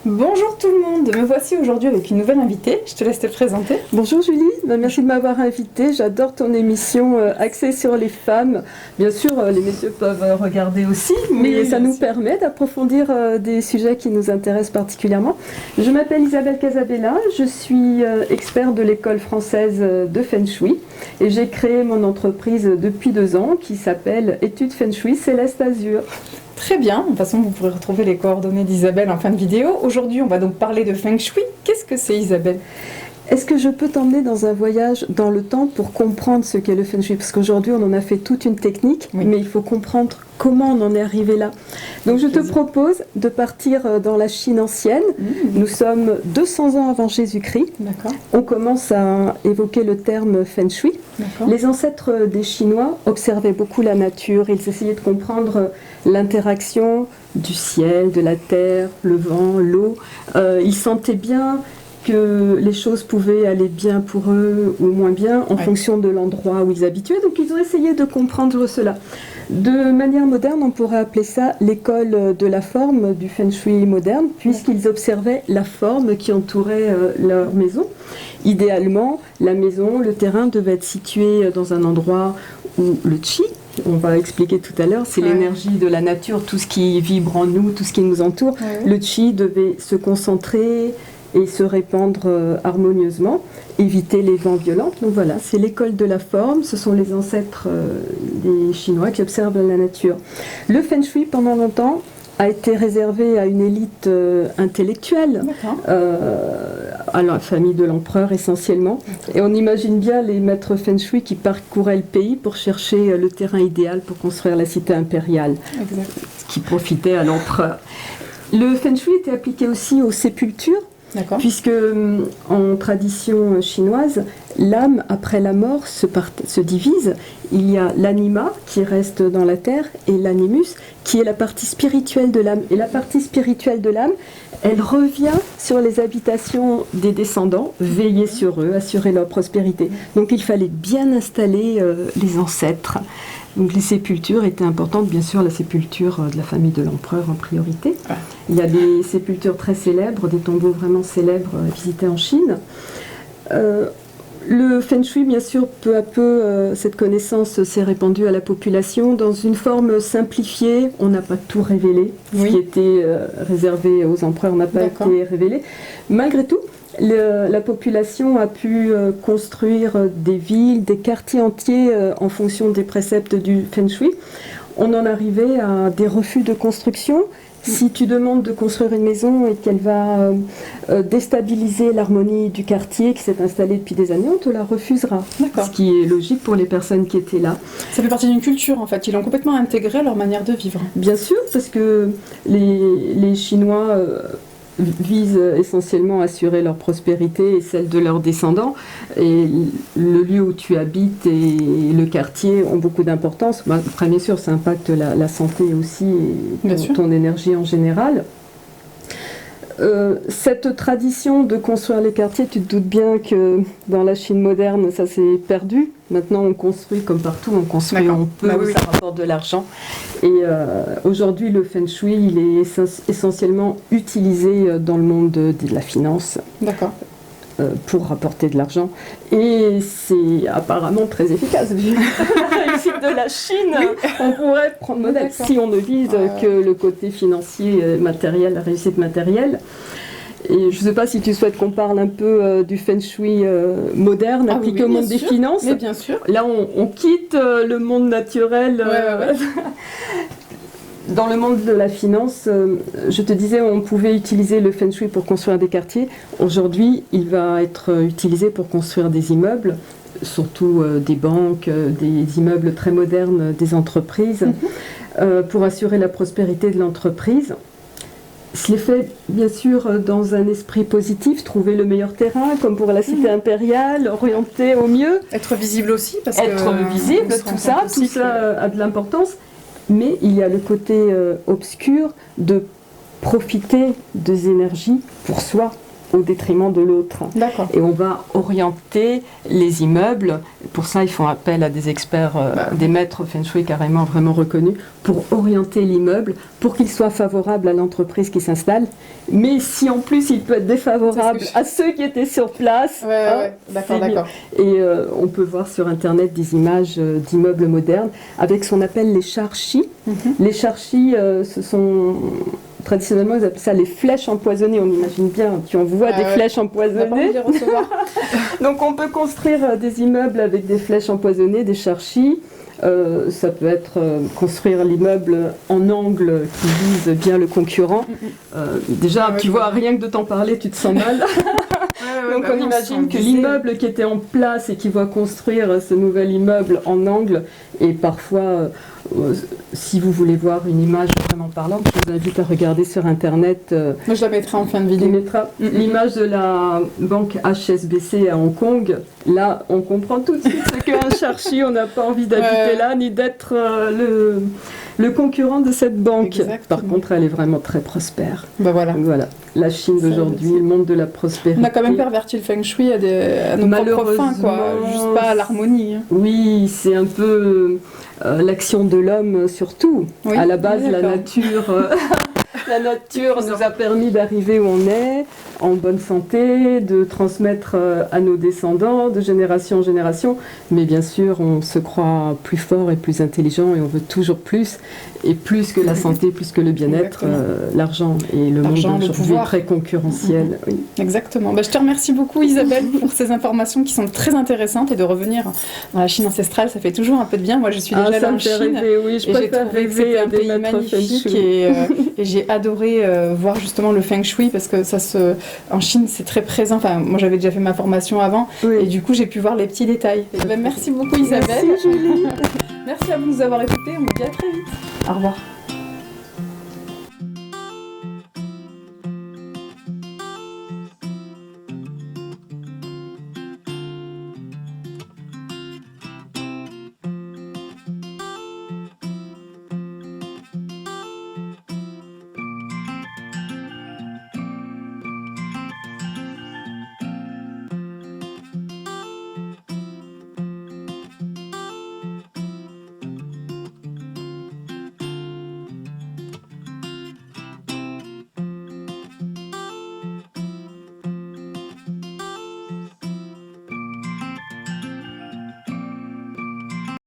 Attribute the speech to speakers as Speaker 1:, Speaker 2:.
Speaker 1: Bonjour tout le monde, me voici aujourd'hui avec une nouvelle invitée, je te laisse te présenter.
Speaker 2: Bonjour Julie, merci de m'avoir invitée, j'adore ton émission axée sur les femmes. Bien sûr, les messieurs peuvent regarder aussi, mais ça nous permet d'approfondir des sujets qui nous intéressent particulièrement. Je m'appelle Isabelle Casabella, je suis experte de l'école française de Feng Shui et j'ai créé mon entreprise depuis 2 ans qui s'appelle Études Feng Shui Céleste Azur.
Speaker 1: Très bien, de toute façon vous pourrez retrouver les coordonnées d'Isabelle en fin de vidéo. Aujourd'hui on va donc parler de Feng Shui. Qu'est-ce que c'est Isabelle ?
Speaker 2: Est-ce que je peux t'emmener dans un voyage dans le temps pour comprendre ce qu'est le Feng Shui ? Parce qu'aujourd'hui on en a fait toute une technique, mais il faut comprendre comment on en est arrivé là. Donc je te propose de partir dans la Chine ancienne. Nous sommes 200 ans avant Jésus-Christ.
Speaker 1: D'accord.
Speaker 2: On commence à évoquer le terme Feng Shui. Les ancêtres des Chinois observaient beaucoup la nature. Ils essayaient de comprendre l'interaction du ciel, de la terre, le vent, l'eau. Ils sentaient bien que les choses pouvaient aller bien pour eux ou moins bien en fonction de l'endroit où ils habituaient. Donc ils ont essayé de comprendre cela. De manière moderne, on pourrait appeler ça l'école de la forme du Feng Shui moderne, puisqu'ils observaient la forme qui entourait leur maison. Idéalement, la maison, le terrain devait être situé dans un endroit où le Qi, on va expliquer tout à l'heure, c'est l'énergie de la nature, tout ce qui vibre en nous, tout ce qui nous entoure. Le Qi devait se concentrer et se répandre harmonieusement, éviter les vents violents. Donc voilà, c'est l'école de la forme, ce sont les ancêtres des Chinois qui observent la nature. Le Feng Shui, pendant longtemps, a été réservé à une élite intellectuelle, à la famille de l'empereur essentiellement. Et on imagine bien les maîtres Feng Shui qui parcouraient le pays pour chercher le terrain idéal pour construire la cité impériale, qui profitait à l'empereur. Le Feng Shui était appliqué aussi aux sépultures, puisque en tradition chinoise, l'âme après la mort se divise. Il y a l'anima qui reste dans la terre et l'animus qui est la partie spirituelle de l'âme. Et la partie spirituelle de l'âme, elle revient sur les habitations des descendants, veiller sur eux, assurer leur prospérité. Donc il fallait bien installer les ancêtres. Donc les sépultures étaient importantes, bien sûr la sépulture de la famille de l'empereur en priorité. Il y a des sépultures très célèbres, des tombeaux vraiment célèbres visités en Chine. Le Feng Shui, bien sûr, peu à peu, cette connaissance s'est répandue à la population dans une forme simplifiée. On n'a pas tout révélé. Ce qui était réservé aux empereurs n'a pas été révélé. Malgré tout, la population a pu construire des villes, des quartiers entiers en fonction des préceptes du Feng Shui. On en arrivait à des refus de construction. Si tu demandes de construire une maison et qu'elle va déstabiliser l'harmonie du quartier qui s'est installé depuis des années, on te la refusera. Ce qui est logique pour les personnes qui étaient là.
Speaker 1: Ça fait partie d'une culture en fait, ils l'ont complètement intégré à leur manière de vivre.
Speaker 2: Bien sûr, parce que les Chinois visent essentiellement à assurer leur prospérité et celle de leurs descendants. Et le lieu où tu habites et le quartier ont beaucoup d'importance. Après, bien sûr, ça impacte la santé aussi et ton énergie en général. Cette tradition de construire les quartiers, tu te doutes bien que dans la Chine moderne, ça s'est perdu. Maintenant, on construit comme partout, on construit où on peut, ça rapporte de l'argent. Et aujourd'hui, le Feng Shui, il est essentiellement utilisé dans le monde de la finance. Pour rapporter de l'argent. Et c'est apparemment très efficace. Vu la réussite de la Chine, on pourrait prendre modèle si on ne vise que le côté financier, matériel, la réussite matérielle. Et je ne sais pas si tu souhaites qu'on parle un peu du Feng Shui moderne appliqué au monde des finances.
Speaker 1: Mais bien sûr.
Speaker 2: Là, on quitte le monde naturel. Dans le monde de la finance, je te disais, on pouvait utiliser le Feng Shui pour construire des quartiers. Aujourd'hui, il va être utilisé pour construire des immeubles, surtout des banques, des immeubles très modernes, des entreprises, pour assurer la prospérité de l'entreprise. Je l'ai fait, bien sûr, dans un esprit positif, trouver le meilleur terrain, comme pour la cité impériale, orienter au mieux.
Speaker 1: Être visible aussi, parce
Speaker 2: être visible, tout ça a de l'importance. Mais il y a le côté obscur de profiter des énergies pour soi au détriment de l'autre. Et on va orienter les immeubles pour ça, ils font appel à des experts, des maîtres Feng Shui carrément vraiment reconnus, pour orienter l'immeuble, pour qu'il soit favorable à l'entreprise qui s'installe. Mais si en plus il peut être défavorable à ceux qui étaient sur place,
Speaker 1: d'accord.
Speaker 2: Et on peut voir sur Internet des images d'immeubles modernes avec ce qu'on appelle les charchis. Les charchis, ce sont... Traditionnellement, ils appellent ça les flèches empoisonnées. On imagine bien, tu envoies des flèches empoisonnées. Donc on peut construire des immeubles avec des flèches empoisonnées, des charchis. Ça peut être construire l'immeuble en angle qui vise bien le concurrent. Déjà, tu vois, rien que de t'en parler, tu te sens mal. Donc on imagine que l'immeuble qui était en place et qui va construire ce nouvel immeuble en angle, et parfois, si vous voulez voir une image vraiment parlante, je vous invite à regarder sur Internet.
Speaker 1: Moi je la mettrai en fin de vidéo.
Speaker 2: L'image de la banque HSBC à Hong Kong. Là, on comprend tout de suite ce qu'est un charchi. On n'a pas envie d'habiter là, ni d'être le concurrent de cette banque.
Speaker 1: Exactement.
Speaker 2: Par contre, elle est vraiment très prospère.
Speaker 1: Voilà.
Speaker 2: Donc, voilà. La Chine d'aujourd'hui, le monde de la prospérité.
Speaker 1: On a quand même perverti le feng shui à nos propres fins, quoi. Juste pas à l'harmonie.
Speaker 2: Oui, c'est un peu l'action de l'homme surtout. À la base, la nature... La nature nous a permis d'arriver où on est, en bonne santé, de transmettre à nos descendants de génération en génération. Mais bien sûr, on se croit plus fort et plus intelligent et on veut toujours plus. Et plus que la santé, plus que le bien-être, l'argent. Et le monde aujourd'hui est très concurrentiel. Oui.
Speaker 1: Exactement. Je te remercie beaucoup Isabelle pour ces informations qui sont très intéressantes et de revenir dans la Chine ancestrale, ça fait toujours un peu de bien. Moi je suis déjà allée en Chine
Speaker 2: et j'ai trouvé que c'était un pays magnifique
Speaker 1: et j'ai adoré voir justement le feng shui parce que en Chine c'est très présent. Enfin, moi j'avais déjà fait ma formation avant et du coup j'ai pu voir les petits détails. Merci beaucoup Isabelle.
Speaker 2: Merci Julie.
Speaker 1: Merci à vous de nous avoir écoutés. On vous dit à très vite. Au revoir.